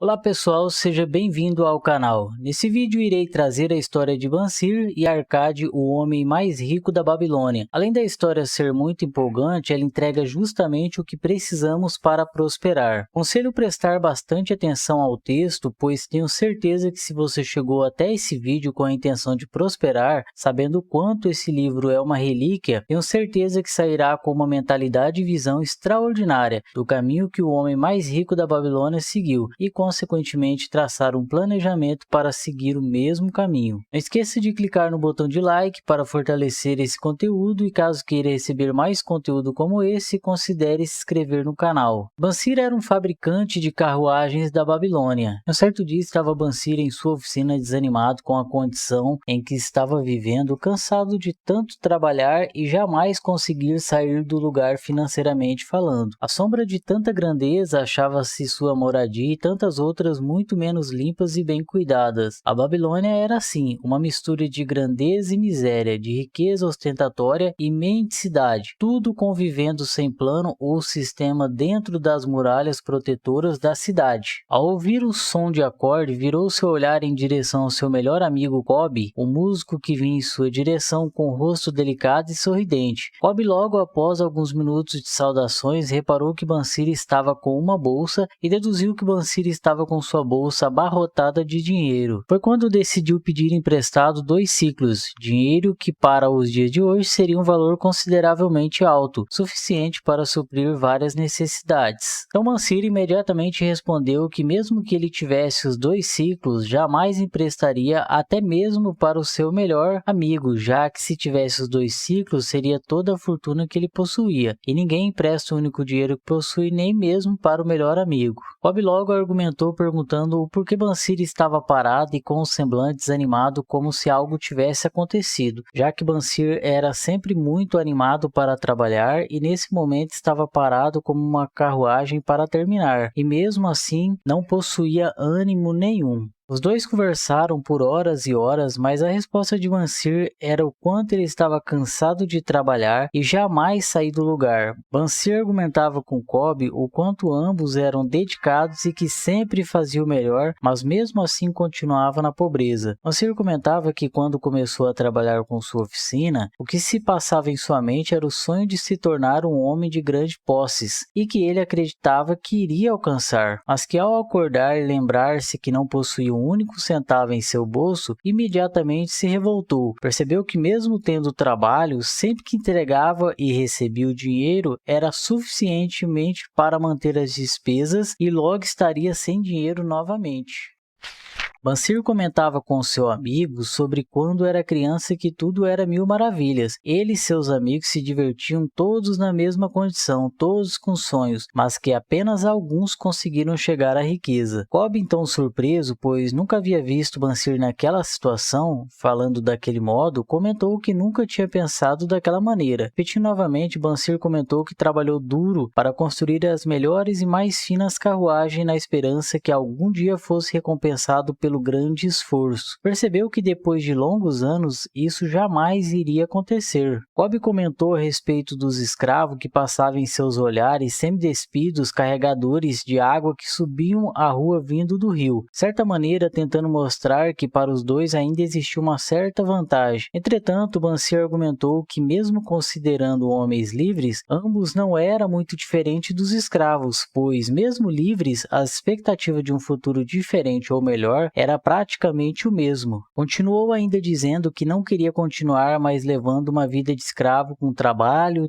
Olá pessoal, seja bem-vindo ao canal. Nesse vídeo irei trazer a história de Bansir e Arkad, o homem mais rico da Babilônia. Além da história ser muito empolgante, ela entrega justamente o que precisamos para prosperar. Aconselho prestar bastante atenção ao texto, pois tenho certeza que se você chegou até esse vídeo com a intenção de prosperar, sabendo o quanto esse livro é uma relíquia, tenho certeza que sairá com uma mentalidade e visão extraordinária do caminho que o homem mais rico da Babilônia seguiu e consequentemente traçar um planejamento para seguir o mesmo caminho. Não esqueça de clicar no botão de like para fortalecer esse conteúdo e caso queira receber mais conteúdo como esse, considere se inscrever no canal. Bansir era um fabricante de carruagens da Babilônia. Um certo dia estava Bansir em sua oficina desanimado com a condição em que estava vivendo, cansado de tanto trabalhar e jamais conseguir sair do lugar financeiramente falando. À sombra de tanta grandeza achava-se sua moradia e tantas outras muito menos limpas e bem cuidadas. A Babilônia era assim, uma mistura de grandeza e miséria, de riqueza ostentatória e mendicidade, tudo convivendo sem plano ou sistema dentro das muralhas protetoras da cidade. Ao ouvir o som de acorde, virou seu olhar em direção ao seu melhor amigo Cobb, o músico que vinha em sua direção com o rosto delicado e sorridente. Cobb, logo após alguns minutos de saudações, reparou que Bansir estava com uma bolsa e deduziu que Bansir estava com sua bolsa abarrotada de dinheiro. Foi quando decidiu pedir emprestado 2 ciclos, dinheiro que para os dias de hoje seria um valor consideravelmente alto, suficiente para suprir várias necessidades. Então Bansir imediatamente respondeu que mesmo que ele tivesse os 2 ciclos, jamais emprestaria até mesmo para o seu melhor amigo, já que se tivesse os 2 ciclos seria toda a fortuna que ele possuía, e ninguém empresta o único dinheiro que possui nem mesmo para o melhor amigo. Cobb logo argumentou perguntando o porquê Bansir estava parado e com um semblante desanimado como se algo tivesse acontecido, já que Bansir era sempre muito animado para trabalhar e nesse momento estava parado como uma carruagem para terminar, e mesmo assim não possuía ânimo nenhum. Os dois conversaram por horas e horas, mas a resposta de Bansir era o quanto ele estava cansado de trabalhar e jamais sair do lugar. Bansir argumentava com Cobb o quanto ambos eram dedicados e que sempre faziam o melhor, mas mesmo assim continuava na pobreza. Bansir comentava que quando começou a trabalhar com sua oficina, o que se passava em sua mente era o sonho de se tornar um homem de grandes posses, e que ele acreditava que iria alcançar, mas que ao acordar e lembrar-se que não possuía um único centavo em seu bolso, imediatamente se revoltou. Percebeu que mesmo tendo trabalho, sempre que entregava e recebia o dinheiro, era suficientemente para manter as despesas e logo estaria sem dinheiro novamente. Bansir comentava com seu amigo sobre quando era criança que tudo era mil maravilhas. Ele e seus amigos se divertiam todos na mesma condição, todos com sonhos, mas que apenas alguns conseguiram chegar à riqueza. Cobb, então surpreso, pois nunca havia visto Bansir naquela situação, falando daquele modo, comentou que nunca tinha pensado daquela maneira. Repetindo novamente, Bansir comentou que trabalhou duro para construir as melhores e mais finas carruagens na esperança que algum dia fosse recompensado pelo grande esforço. Percebeu que depois de longos anos isso jamais iria acontecer. Cobb comentou a respeito dos escravos que passavam em seus olhares semi-despidos, carregadores de água que subiam a rua vindo do rio, de certa maneira tentando mostrar que para os dois ainda existia uma certa vantagem. Entretanto, Bansir argumentou que mesmo considerando homens livres, ambos não eram muito diferentes dos escravos, pois mesmo livres, a expectativa de um futuro diferente ou melhor era praticamente o mesmo. Continuou ainda dizendo que não queria continuar mais levando uma vida de escravo com trabalho,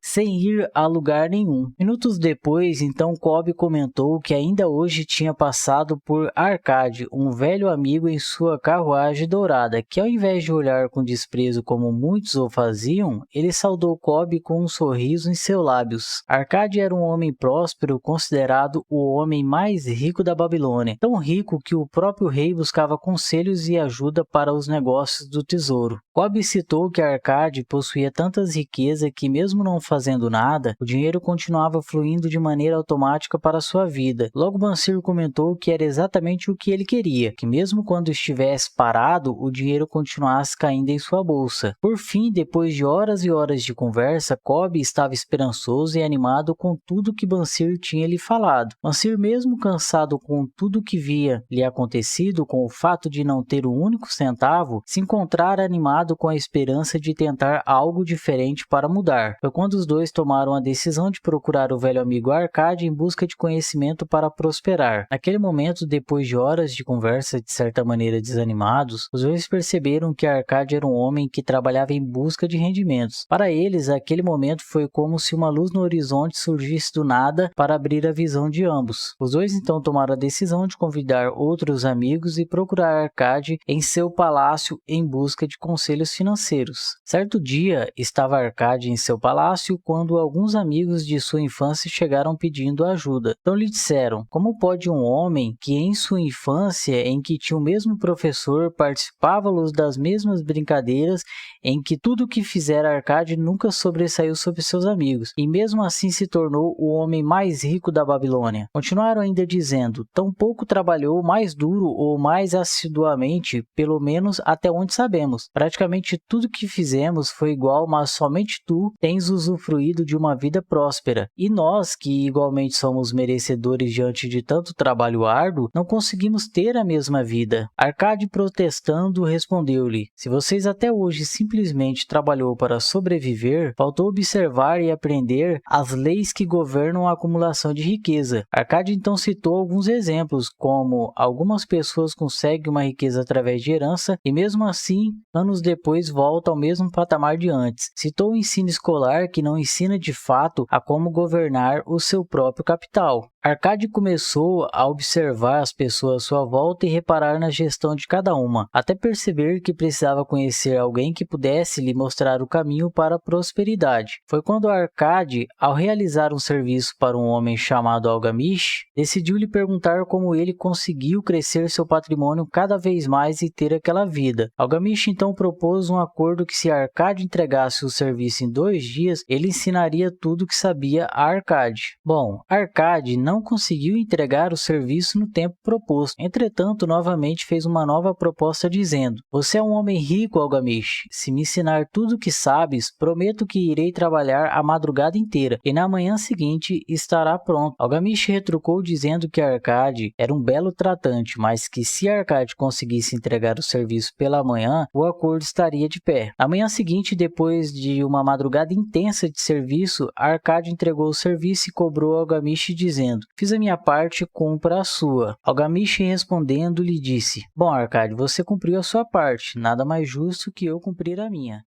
sem ir a lugar nenhum. Minutos depois, então Cobb comentou que ainda hoje tinha passado por Arkad, um velho amigo em sua carruagem dourada, que ao invés de olhar com desprezo como muitos o faziam, ele saudou Cobb com um sorriso em seus lábios. Arkad era um homem próspero, considerado o homem mais rico da Babilônia, tão rico rico que o próprio rei buscava conselhos e ajuda para os negócios do tesouro. Cobb citou que Arcade possuía tantas riquezas que, mesmo não fazendo nada, o dinheiro continuava fluindo de maneira automática para sua vida. Logo, Bansir comentou que era exatamente o que ele queria, que mesmo quando estivesse parado, o dinheiro continuasse caindo em sua bolsa. Por fim, depois de horas e horas de conversa, Cobb estava esperançoso e animado com tudo que Bansir tinha lhe falado. Bansir, mesmo cansado com tudo que havia lhe acontecido, com o fato de não ter um único centavo, se encontrara animado com a esperança de tentar algo diferente para mudar. Foi quando os dois tomaram a decisão de procurar o velho amigo Arcade em busca de conhecimento para prosperar. Naquele momento, depois de horas de conversa de certa maneira desanimados, os dois perceberam que Arcade era um homem que trabalhava em busca de rendimentos. Para eles, aquele momento foi como se uma luz no horizonte surgisse do nada para abrir a visão de ambos. Os dois então tomaram a decisão de convidar outros amigos e procurar Arcade em seu palácio em busca de conselhos financeiros. Certo dia, estava Arcade em seu palácio quando alguns amigos de sua infância chegaram pedindo ajuda. Então lhe disseram: como pode um homem que em sua infância, em que tinha o mesmo professor, participava-los das mesmas brincadeiras, em que tudo o que fizera Arcade nunca sobressaiu sobre seus amigos, e mesmo assim se tornou o homem mais rico da Babilônia? Continuaram ainda dizendo: tampouco trabalhou mais duro ou mais assiduamente, pelo menos até onde sabemos. Praticamente tudo que fizemos foi igual, mas somente tu tens usufruído de uma vida próspera. E nós, que igualmente somos merecedores diante de tanto trabalho árduo, não conseguimos ter a mesma vida. Arcade, protestando, respondeu-lhe: se vocês até hoje simplesmente trabalhou para sobreviver, faltou observar e aprender as leis que governam a acumulação de riqueza. Arcade então citou alguns exemplos, como algumas pessoas conseguem uma riqueza através de herança e mesmo assim, anos depois volta ao mesmo patamar de antes. Citou o ensino escolar que não ensina de fato a como governar o seu próprio capital. Arcade começou a observar as pessoas à sua volta e reparar na gestão de cada uma, até perceber que precisava conhecer alguém que pudesse lhe mostrar o caminho para a prosperidade. Foi quando Arcade, ao realizar um serviço para um homem chamado Algamish, decidiu lhe perguntar como ele conseguiu crescer seu patrimônio cada vez mais e ter aquela vida. Algamish então propôs um acordo que, se Arcade entregasse o serviço em 2 dias, ele ensinaria tudo o que sabia a Arcade. Bom, Arcade não conseguiu entregar o serviço no tempo proposto. Entretanto, novamente fez uma nova proposta dizendo: você é um homem rico, Algamish. Se me ensinar tudo o que sabes, prometo que irei trabalhar a madrugada inteira e na manhã seguinte estará pronto. Algamish retrucou dizendo que Arcade era um belo tratante, mas que se Arcade conseguisse entregar o serviço pela manhã, o acordo estaria de pé. Na manhã seguinte, depois de uma madrugada intensa de serviço, Arcade entregou o serviço e cobrou Algamish dizendo: fiz a minha parte, cumpra a sua. Algamish, respondendo, lhe disse: bom, Arcade, você cumpriu a sua parte, nada mais justo que eu cumprir a minha.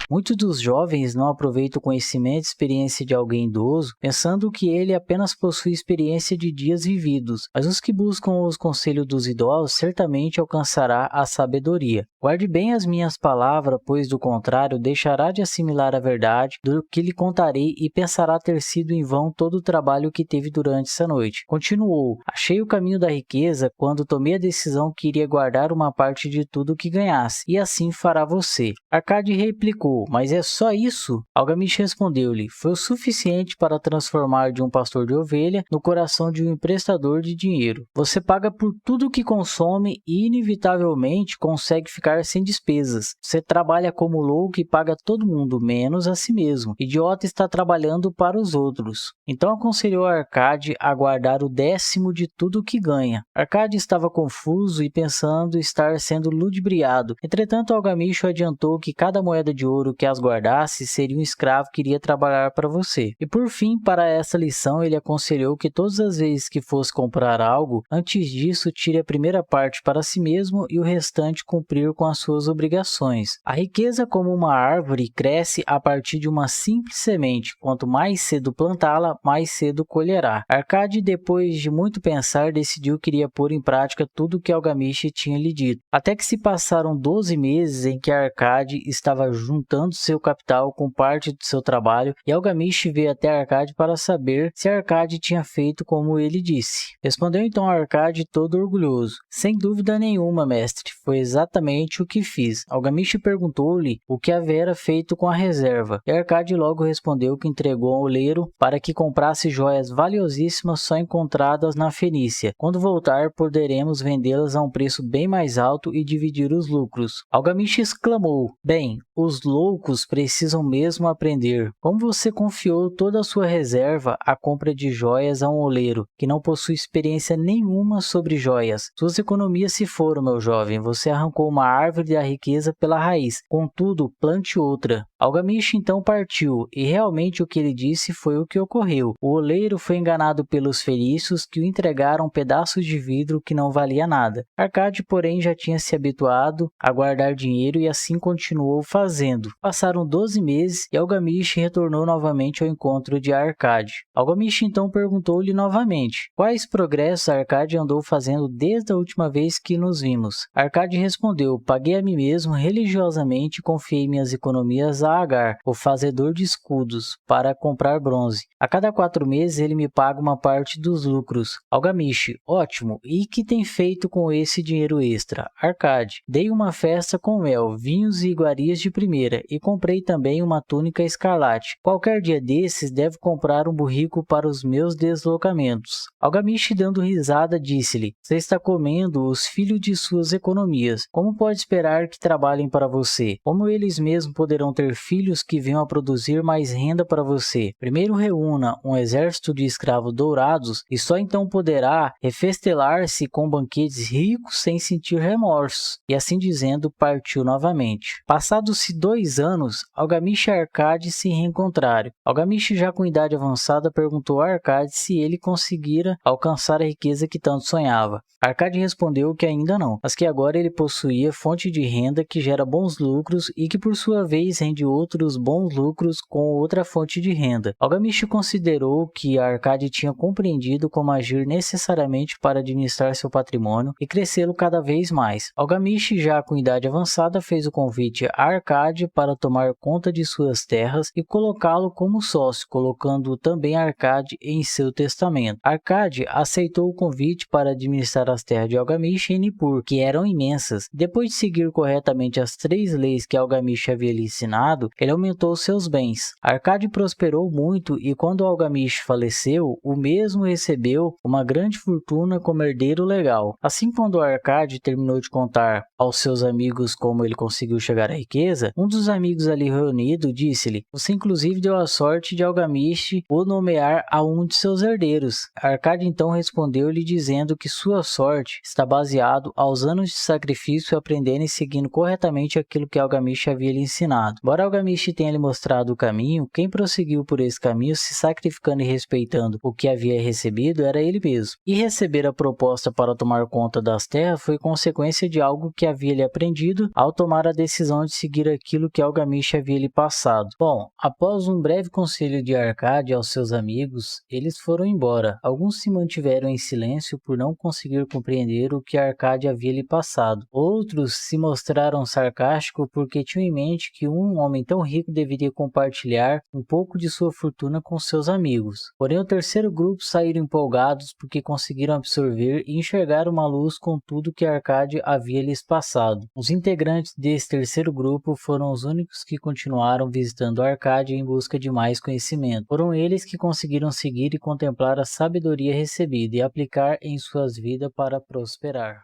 Muitos dos jovens não aproveitam o conhecimento e experiência de alguém idoso, pensando que ele apenas possui experiência de dias vividos, mas os que buscam os conselhos dos idosos certamente alcançará a sabedoria. Guarde bem as minhas palavras, pois do contrário deixará de assimilar a verdade do que lhe contarei e pensará ter sido em vão todo o trabalho que teve durante essa noite. Continuou: achei o caminho da riqueza quando tomei a decisão que iria guardar uma parte de tudo o que ganhasse, e assim fará você. Arcade replicou: mas é só isso? Algamish respondeu-lhe: foi o suficiente para transformar de um pastor de ovelha no coração de um emprestador de dinheiro. Você paga por tudo que consome e inevitavelmente consegue ficar sem despesas. Você trabalha como louco e paga todo mundo, menos a si mesmo. Idiota está trabalhando para os outros. Então aconselhou Arcade a guardar o 10º de tudo o que ganha. Arcade estava confuso e pensando estar sendo ludibriado. Entretanto, Algamish adiantou que cada moeda de ouro que as guardasse seria um escravo que iria trabalhar para você. E por fim, para essa lição, ele aconselhou que todas as vezes que fosse comprar algo, antes disso tire a primeira parte para si mesmo e o restante cumprir com as suas obrigações. A riqueza, como uma árvore, cresce a partir de uma simples semente. Quanto mais cedo plantá-la, mais cedo colherá. Arcade, depois de muito pensar, decidiu que iria pôr em prática tudo o que Algamish tinha lhe dito. Até que se passaram 12 meses em que Arcade estava juntando juntando seu capital com parte do seu trabalho, e Algamish veio até Arcade para saber se Arcade tinha feito como ele disse. Respondeu então Arcade todo orgulhoso: sem dúvida nenhuma, mestre, foi exatamente o que fiz. Algamish perguntou-lhe o que havera feito com a reserva, e Arcade logo respondeu que entregou ao oleiro para que comprasse joias valiosíssimas só encontradas na Fenícia. Quando voltar, poderemos vendê-las a um preço bem mais alto e dividir os lucros. Algamish exclamou: bem, os loucos precisam mesmo aprender. Como você confiou toda a sua reserva à compra de joias a um oleiro que não possui experiência nenhuma sobre joias? Suas economias se foram, meu jovem. Você arrancou uma árvore da riqueza pela raiz. Contudo, plante outra. Algamish então partiu, e realmente o que ele disse foi o que ocorreu. O oleiro foi enganado pelos fenícios, que o entregaram pedaços de vidro que não valia nada. Arcade, porém, já tinha se habituado a guardar dinheiro e assim continuou fazendo. Passaram 12 meses e Algamish retornou novamente ao encontro de Arcade. Algamish então perguntou-lhe novamente: quais progressos Arcade andou fazendo desde a última vez que nos vimos? Arcade respondeu: paguei a mim mesmo religiosamente e confiei minhas economias a Agar, o fazedor de escudos, para comprar bronze. A cada 4 meses ele me paga uma parte dos lucros. Algamish: ótimo, e que tem feito com esse dinheiro extra? Arcade: dei uma festa com mel, vinhos e iguarias de primeira, e comprei também uma túnica escarlate. Qualquer dia desses devo comprar um burrico para os meus deslocamentos. Algamish, dando risada, disse-lhe: você está comendo os filhos de suas economias. Como pode esperar que trabalhem para você? Como eles mesmos poderão ter filhos que venham a produzir mais renda para você? Primeiro reúna um exército de escravos dourados e só então poderá refestelar-se com banquetes ricos sem sentir remorsos. E assim dizendo, partiu novamente. Passados-se 2 anos, Algamish e Arcade se reencontraram. Algamish, já com idade avançada, perguntou a Arcade se ele conseguira alcançar a riqueza que tanto sonhava. Arcade respondeu que ainda não, mas que agora ele possuía fonte de renda que gera bons lucros e que por sua vez rende outros bons lucros com outra fonte de renda. Algamish considerou que Arcade tinha compreendido como agir necessariamente para administrar seu patrimônio e crescê-lo cada vez mais. Algamish, já com idade avançada, fez o convite a Arcade para tomar conta de suas terras e colocá-lo como sócio, colocando também Arcade em seu testamento. Arcade aceitou o convite para administrar as terras de Algamish em Nippur, que eram imensas. Depois de seguir corretamente as 3 leis que Algamish havia lhe ensinado, ele aumentou seus bens. Arcade prosperou muito e quando Algamish faleceu, o mesmo recebeu uma grande fortuna como herdeiro legal. Assim, quando Arcade terminou de contar aos seus amigos como ele conseguiu chegar à riqueza, um dos amigos ali reunido disse-lhe: você inclusive deu a sorte de Algamish o nomear a um de seus herdeiros. Arcade então respondeu-lhe dizendo que sua sorte está baseado aos anos de sacrifício aprendendo e seguindo corretamente aquilo que Algamish havia lhe ensinado. Embora Algamish tenha lhe mostrado o caminho, quem prosseguiu por esse caminho se sacrificando e respeitando o que havia recebido era ele mesmo. E receber a proposta para tomar conta das terras foi consequência de algo que havia lhe aprendido ao tomar a decisão de seguir aquilo que Algamish havia lhe passado. Bom, após um breve conselho de Arcade aos seus amigos, eles foram embora. Alguns se mantiveram em silêncio por não conseguir compreender o que Arcade havia lhe passado. Outros se mostraram sarcásticos porque tinham em mente que um homem tão rico deveria compartilhar um pouco de sua fortuna com seus amigos. Porém, o terceiro grupo saíram empolgados porque conseguiram absorver e enxergar uma luz com tudo que Arcade havia lhes passado. Os integrantes desse terceiro grupo foram os únicos que continuaram visitando Arcade em busca de mais conhecimento. Foram eles que conseguiram seguir e contemplar a sabedoria recebida e aplicar em suas vidas para prosperar.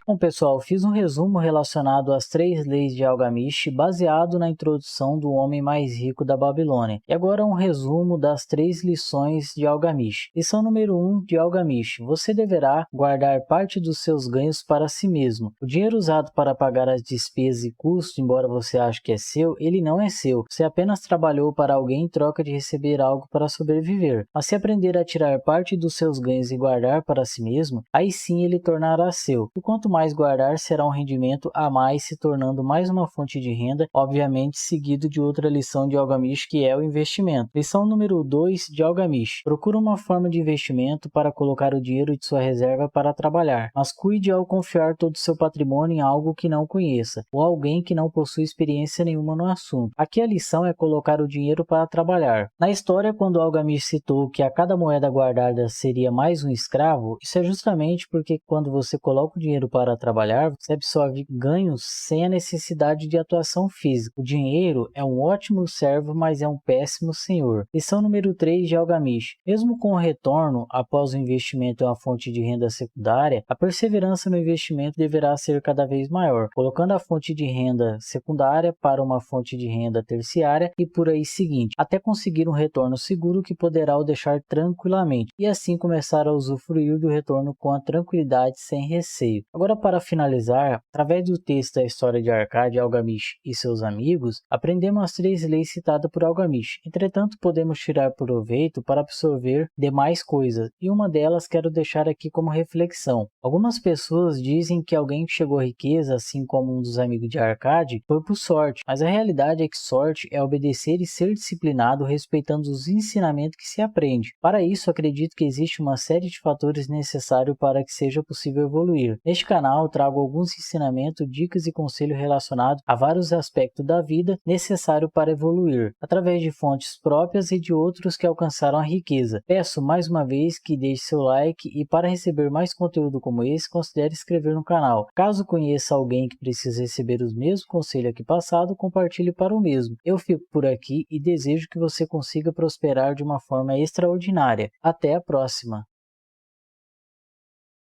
Bom, pessoal, fiz um resumo relacionado às 3 leis de Algamish baseado na introdução do homem mais rico da Babilônia. E agora um resumo das 3 lições de Algamish. Lição número 1 de Algamish: você deverá guardar parte dos seus ganhos para si mesmo. O dinheiro usado para pagar as despesas e custos, embora você ache que é seu, ele não é seu. Você apenas trabalhou para alguém em troca de receber algo para sobreviver. Mas se aprender a tirar parte dos seus ganhos e guardar para si mesmo, aí sim ele tornará seu. E quanto mais guardar, será um rendimento a mais, se tornando mais uma fonte de renda, obviamente seguido de outra lição de Algamish, que é o investimento. Lição número 2 de Algamish. Procura uma forma de investimento para colocar o dinheiro de sua reserva para trabalhar, mas cuide ao confiar todo o seu patrimônio em algo que não conheça, ou alguém que não possui experiência nenhuma no assunto. Aqui a lição é colocar o dinheiro para trabalhar. Na história, quando Algamish citou que a cada moeda guardada seria mais um escravo, isso é justamente porque quando você coloca o dinheiro para trabalhar, você absorve ganhos sem a necessidade de atuação física. O dinheiro é um ótimo servo, mas é um péssimo senhor. Lição número 3 de Algamish. Mesmo com o retorno após o investimento em uma fonte de renda secundária, a perseverança no investimento deverá ser cada vez maior, colocando a fonte de renda secundária para uma fonte de renda terciária e por aí seguinte, até conseguir um retorno seguro que poderá o deixar tranquilamente, e assim começar a usufruir do retorno com a tranquilidade sem receio. Agora, para finalizar, através do texto da história de Arkady, Algamish e seus amigos, aprendemos as 3 leis citadas por Algamish. Entretanto, podemos tirar proveito para absorver demais coisas, e uma delas quero deixar aqui como reflexão. Algumas pessoas dizem que alguém que chegou à riqueza, assim como um dos amigos de Arkady, foi por sorte, mas a realidade é que sorte é obedecer e ser disciplinado respeitando os ensinamentos que se aprende. Para isso, acredito que existe uma série de fatores necessários para que seja possível evoluir. Neste canal, trago alguns ensinamentos, dicas e conselhos relacionados a vários aspectos da vida necessários para evoluir, através de fontes próprias e de outros que alcançaram a riqueza. Peço mais uma vez que deixe seu like e, para receber mais conteúdo como esse, considere inscrever no canal. Caso conheça alguém que precisa receber os mesmos conselhos aqui passados, compartilhe para o mesmo. Eu fico por aqui e desejo que você consiga prosperar de uma forma extraordinária. Até a próxima!